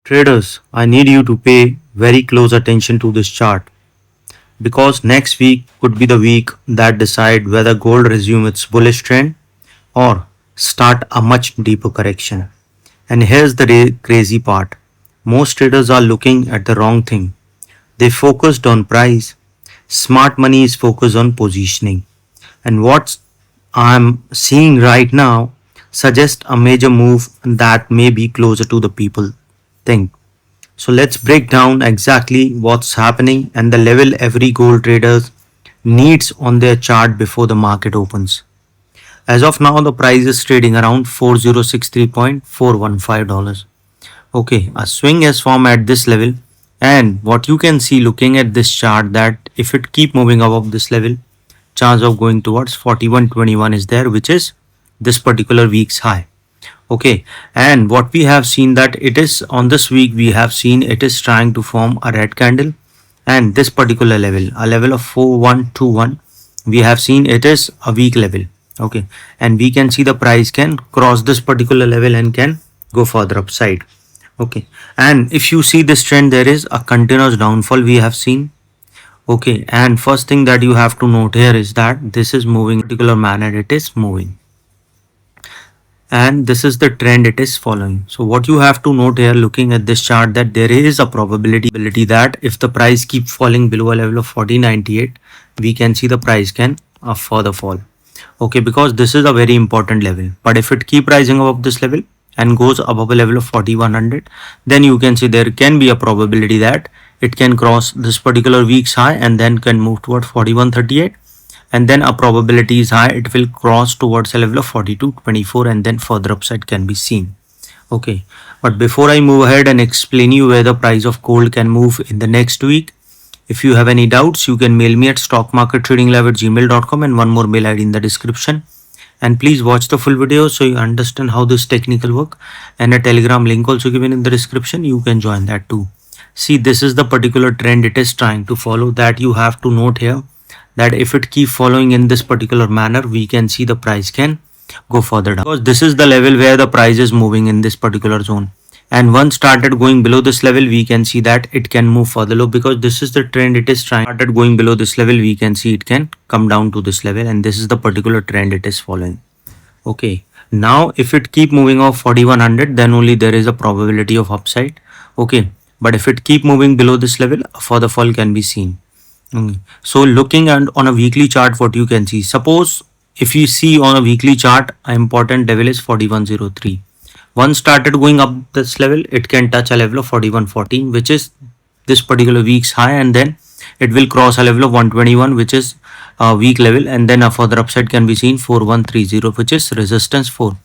Traders, I need you to pay very close attention to this chart because next week could be the week that decide whether gold resume its bullish trend or start a much deeper correction. And here's the crazy part. Most traders are looking at the wrong thing. They focused on price. Smart money is focused on positioning. And what I'm seeing right now suggests a major move that may be closer to the people think. So let's break down exactly what's happening and the level every gold trader needs on their chart before the market opens. As of now, the price is trading around $4063.415. Okay, a swing has formed at this level, and what you can see looking at this chart that if it keep moving above this level, chance of going towards 4121 is there, which is this particular week's high. Okay, and what we have seen that it is on this week we have seen it is trying to form a red candle, and this particular level, a level of 4121, we have seen it is a weak level. Okay, and we can see the price can cross this particular level and can go further upside. Okay, and if you see this trend, there is a continuous downfall we have seen. Okay, and first thing that you have to note here is that this is moving in a particular manner, it is moving, and this is the trend it is following. So what you have to note here looking at this chart that there is a probability that if the price keep falling below a level of 4098, we can see the price can further fall. Okay, because this is a very important level, but if it keep rising above this level and goes above a level of 4100, then you can see there can be a probability that it can cross this particular week's high and then can move toward 4138, and then a probability is high it will cross towards a level of 4224 and then further upside can be seen. Okay, but before I move ahead and explain you where the price of gold can move in the next week, if you have any doubts, you can mail me at stockmarkettradinglab@gmail.com and one more mail ID in the description. And please watch the full video so you understand how this technical work, and a telegram link also given in the description, you can join that too. See, this is the particular trend it is trying to follow that you have to note here, that if it keep following in this particular manner, we can see the price can go further down, because this is the level where the price is moving in this particular zone. And once started going below this level, we can see that it can move further low, because this is the trend it is trying. Started going below this level, we can see it can come down to this level, and this is the particular trend it is following. Okay, now if it keep moving off 4100, then only there is a probability of upside. Okay, but if it keep moving below this level, a further fall can be seen. So looking at on a weekly chart, what you can see, suppose if you see on a weekly chart, an important level is 4103. Once started going up this level, it can touch a level of 4114, which is this particular week's high, and then it will cross a level of 121, which is a weak level, and then a further upside can be seen 4130, which is resistance 4.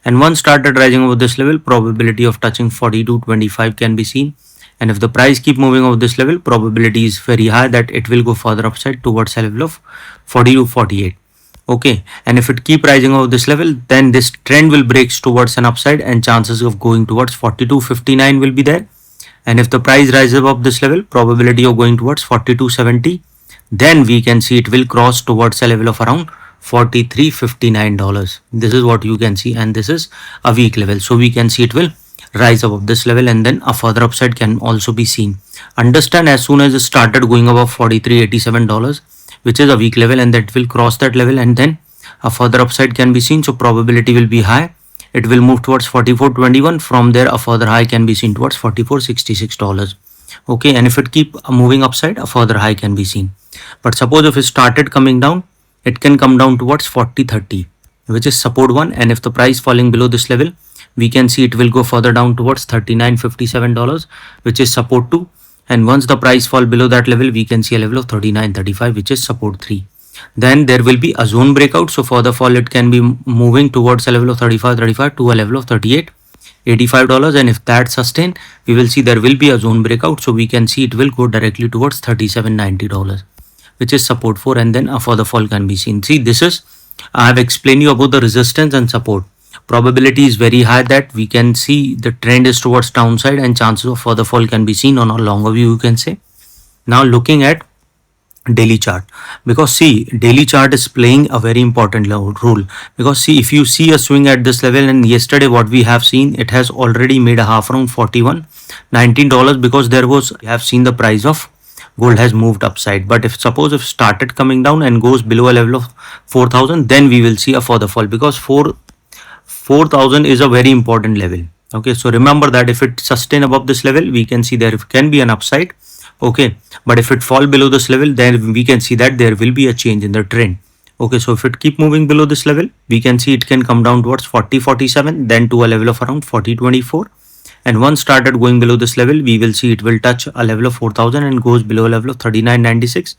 And once started rising over this level, probability of touching 4225 can be seen. And if the price keep moving over this level, probability is very high that it will go further upside towards a level of 4248. Okay, and if it keep rising over this level, then this trend will break towards an upside, and chances of going towards 4259 will be there. And if the price rises above this level, probability of going towards 4270, then we can see it will cross towards a level of around $4359. This is what you can see, and this is a weak level, so we can see it will rise above this level, and then a further upside can also be seen. Understand, as soon as it started going above $4387, which is a weak level, and that will cross that level, and then a further upside can be seen, so probability will be high. It will move towards 4421. From there, a further high can be seen towards $4466. Okay, and if it keep moving upside, a further high can be seen. But suppose if it started coming down, it can come down towards 4030, which is support 1, and if the price falling below this level, we can see it will go further down towards $3957, which is support 2. And once the price fall below that level, we can see a level of 3935, which is support 3. Then there will be a zone breakout, so for the fall it can be moving towards a level of 3535 to a level of $3885, and if that sustain, we will see there will be a zone breakout, so we can see it will go directly towards $3790, which is support 4, and then a further fall can be seen. See, this is, I have explained you about the resistance and support. Probability is very high that we can see the trend is towards downside, and chances of further fall can be seen on a longer view, you can say. Now looking at daily chart, because see, daily chart is playing a very important role. Because see, if you see a swing at this level, and yesterday what we have seen, it has already made a half round 41.19 dollars, because there was, we have seen the price of gold has moved upside. But if suppose if started coming down and goes below a level of 4,000, then we will see a further fall, because 4,000 is a very important level. Okay, so remember that if it sustain above this level, we can see there can be an upside. Okay, but if it fall below this level, then we can see that there will be a change in the trend. Okay, so if it keep moving below this level, we can see it can come down towards 40.47, then to a level of around 40.24. And once started going below this level, we will see it will touch a level of 4,000 and goes below a level of 39.96.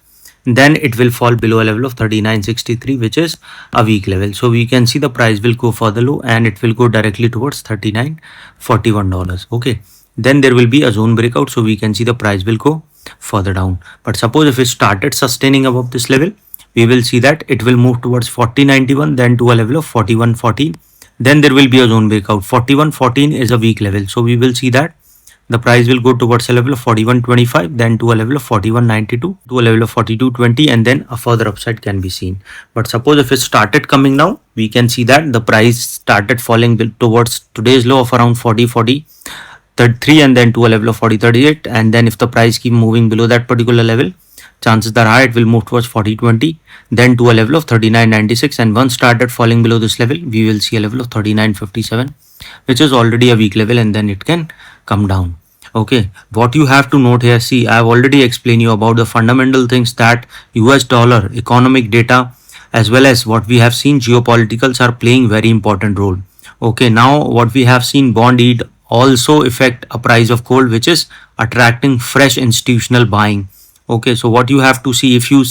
Then it will fall below a level of 39.63, which is a weak level. So we can see the price will go further low and it will go directly towards $39.41. Okay, then there will be a zone breakout, so we can see the price will go further down. But suppose if it started sustaining above this level, we will see that it will move towards 40.91, then to a level of 41.14. Then there will be a zone breakout. 41.14 is a weak level, so we will see that the price will go towards a level of 41.25, then to a level of 41.92, to a level of 42.20, and then a further upside can be seen. But suppose if it started coming down, we can see that the price started falling towards today's low of around 40.43, and then to a level of 40.38. And then if the price keep moving below that particular level, chances are high it will move towards 40.20, then to a level of 39.96. And once started falling below this level, we will see a level of 39.57, which is already a weak level, and then it can come down. Okay, what you have to note here, see, I have already explained you about the fundamental things, that US dollar, economic data, as well as what we have seen, geopoliticals are playing very important role. Okay, now what we have seen, bond yield also affect a price of gold, which is attracting fresh institutional buying. Okay, so what you have to see, if you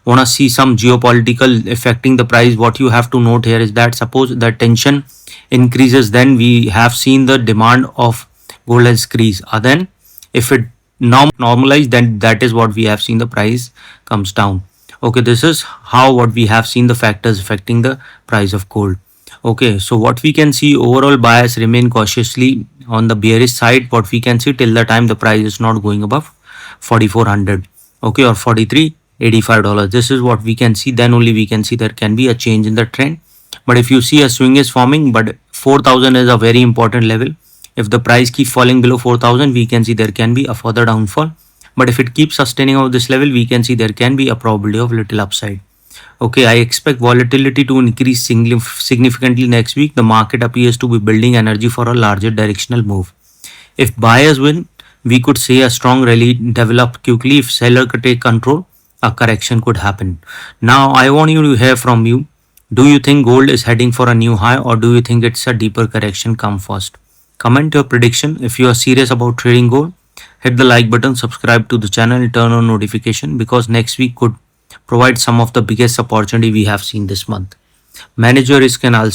want to see some geopolitical affecting the price, what you have to note here is that suppose the tension increases, then we have seen the demand of gold has increased. Then if it normalize, then that is what we have seen, the price comes down. Okay, this is how what we have seen the factors affecting the price of gold. Okay, so what we can see, overall bias remain cautiously on the bearish side. What we can see, till the time the price is not going above 4,400, okay, or $43.85. This is what we can see. Then only we can see there can be a change in the trend. But if you see a swing is forming, but 4,000 is a very important level. If the price keeps falling below 4,000, we can see there can be a further downfall. But if it keeps sustaining of this level, we can see there can be a probability of little upside. Okay, I expect volatility to increase significantly next week. The market appears to be building energy for a larger directional move. If buyers win, we could see a strong rally develop quickly. If seller could take control, a correction could happen. Now, I want you to hear from you. Do you think gold is heading for a new high, or do you think it's a deeper correction come first? Comment your prediction. If you are serious about trading gold, hit the like button, subscribe to the channel, and turn on notification, because next week could provide some of the biggest opportunity we have seen this month. Manage your risk and also